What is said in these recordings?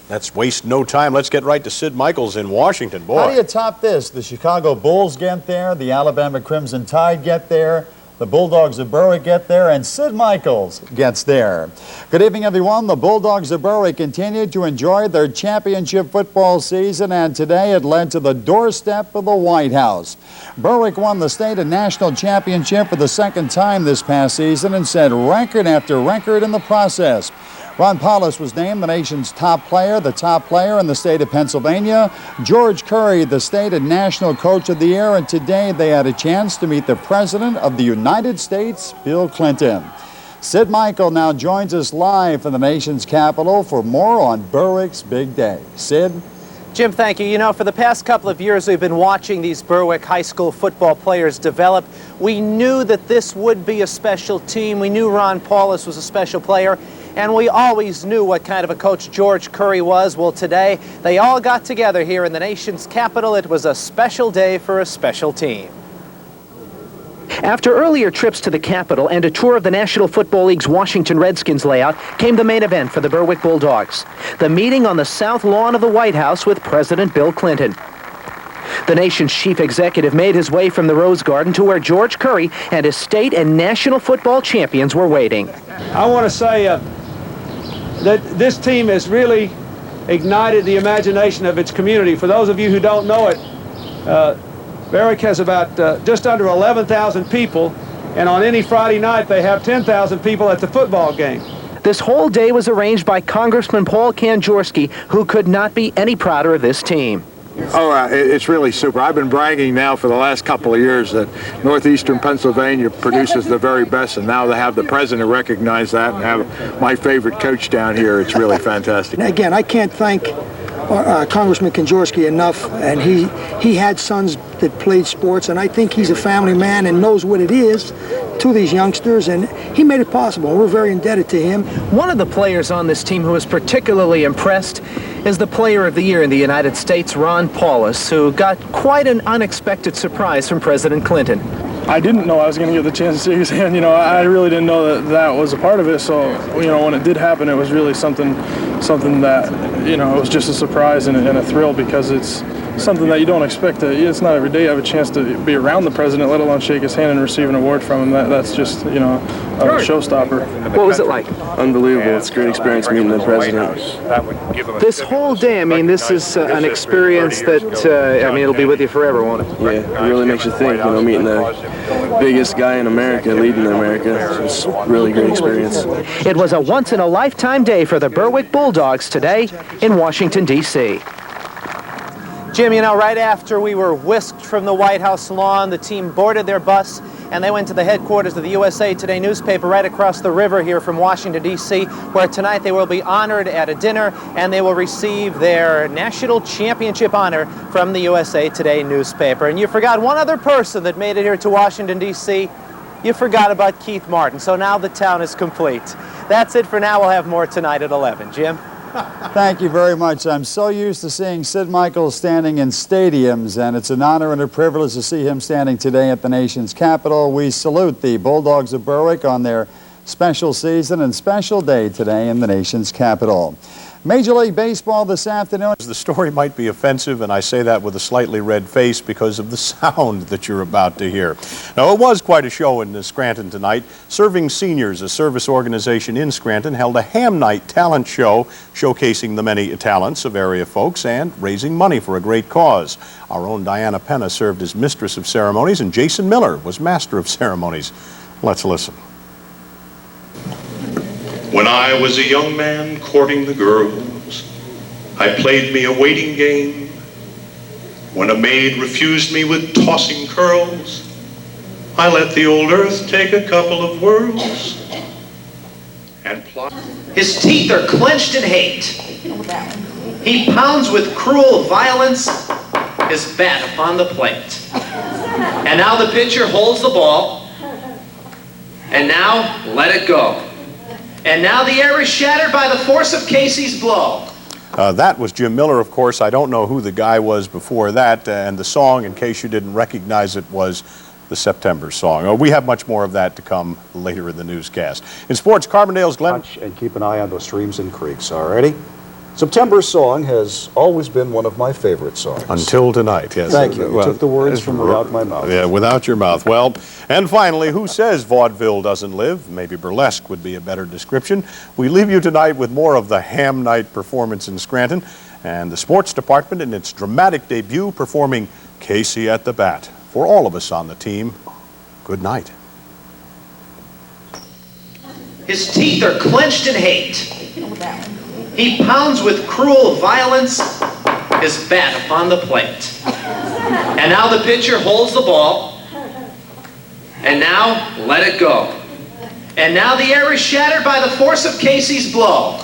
Let's waste no time. Let's get right to Sid Michaels in Washington. Boy. How do you top this? The Chicago Bulls get there, the Alabama Crimson Tide get there, the Bulldogs of Berwick get there, and Sid Michaels gets there. Good evening, everyone. The Bulldogs of Berwick continue to enjoy their championship football season, and today it led to the doorstep of the White House. Berwick won the state and national championship for the second time this past season and set record after record in the process. Ron Paulus was named the nation's top player, the top player in the state of Pennsylvania. George Curry, the state and national coach of the year, and today they had a chance to meet the President of the United States, Bill Clinton. Sid Michael now joins us live from the nation's capital for more on Berwick's big day. Sid? Jim, thank you. You know, for the past couple of years, we've been watching these Berwick high school football players develop. We knew that this would be a special team. We knew Ron Paulus was a special player. And we always knew what kind of a coach George Curry was. Well, today, they all got together here in the nation's capital. It was a special day for a special team. After earlier trips to the Capitol and a tour of the National Football League's Washington Redskins layout, came the main event for the Berwick Bulldogs, the meeting on the south lawn of the White House with President Bill Clinton. The nation's chief executive made his way from the Rose Garden to where George Curry and his state and national football champions were waiting. I want to say that this team has really ignited the imagination of its community. For those of you who don't know it, Berwick has about just under 11,000 people, and on any Friday night they have 10,000 people at the football game. This whole day was arranged by Congressman Paul Kanjorski, who could not be any prouder of this team. Oh, it's really super. I've been bragging now for the last couple of years that northeastern Pennsylvania produces the very best, and now to have the president recognize that and have my favorite coach down here, it's really fantastic. Again, I can't thank Congressman Kanjorski enough, and he had sons that played sports, and I think he's a family man and knows what it is to these youngsters, and he made it possible. We're very indebted to him. One of the players on this team who was particularly impressed is the Player of the Year in the United States, Ron Paulus, who got quite an unexpected surprise from President Clinton. I didn't know I was going to get the chance to shake his hand. You know, I really didn't know that was a part of it. So, you know, when it did happen, it was really something that, you know, it was just a surprise and a thrill, because it's something that you don't expect. It's not every day you have a chance to be around the president, let alone shake his hand and receive an award from him. That's just, you know, a showstopper. What was it like? Unbelievable. It's a great experience meeting the president. This whole day, I mean, this is an experience that, I mean, it'll be with you forever, won't it? Yeah, it really makes you think, you know, meeting the biggest guy in America, leading America. It's a really great experience. It was a once-in-a-lifetime day for the Berwick Bulldogs today in Washington, D.C. Jim, you know, right after we were whisked from the White House lawn, the team boarded their bus and they went to the headquarters of the USA Today newspaper right across the river here from Washington, D.C., where tonight they will be honored at a dinner and they will receive their national championship honor from the USA Today newspaper. And you forgot one other person that made it here to Washington, D.C. You forgot about Keith Martin. So now the town is complete. That's it for now. We'll have more tonight at 11. Jim? Thank you very much. I'm so used to seeing Sid Michaels standing in stadiums, and it's an honor and a privilege to see him standing today at the nation's capital. We salute the Bulldogs of Berwick on their special season and special day today in the nation's capital. Major League Baseball this afternoon. The story might be offensive, and I say that with a slightly red face because of the sound that you're about to hear. Now, it was quite a show in Scranton tonight. Serving Seniors, a service organization in Scranton, held a ham night talent show showcasing the many talents of area folks and raising money for a great cause. Our own Diana Penna served as mistress of ceremonies, and Jason Miller was master of ceremonies. Let's listen. When I was a young man courting the girls, I played me a waiting game. When a maid refused me with tossing curls, I let the old earth take a couple of whirls and plot. His teeth are clenched in hate. He pounds with cruel violence his bat upon the plate. And now the pitcher holds the ball. And now let it go. And now the air is shattered by the force of Casey's blow. That was Jim Miller, of course. I don't know who the guy was before that, and the song, in case you didn't recognize it, was the September song. We have much more of that to come later in the newscast. In sports, Carbondale's Glen... And keep an eye on those streams and creeks, all righty? September's song has always been one of my favorite songs. Until tonight, yes. Thank you. You took the words from without my mouth. Yeah, without your mouth. Well, and finally, who says vaudeville doesn't live? Maybe burlesque would be a better description. We leave you tonight with more of the Ham Night performance in Scranton and the sports department in its dramatic debut performing Casey at the Bat. For all of us on the team, good night. His teeth are clenched in hate. He pounds with cruel violence his bat upon the plate. And now the pitcher holds the ball. And now, let it go. And now the air is shattered by the force of Casey's blow.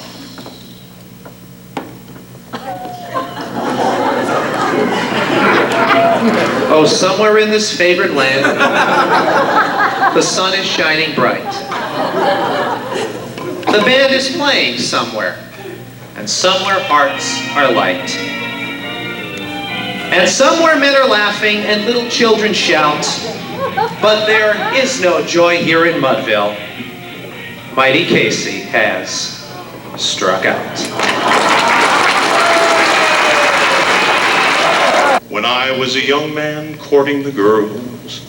Oh, somewhere in this favored land, the sun is shining bright. The band is playing somewhere, and somewhere hearts are light. And somewhere men are laughing and little children shout, but there is no joy here in Mudville. Mighty Casey has struck out. When I was a young man courting the girls,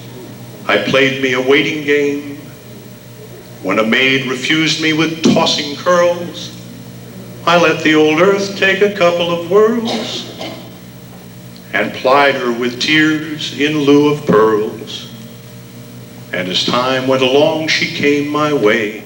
I played me a waiting game. When a maid refused me with tossing curls, I let the old earth take a couple of whirls and plied her with tears in lieu of pearls. And as time went along, she came my way.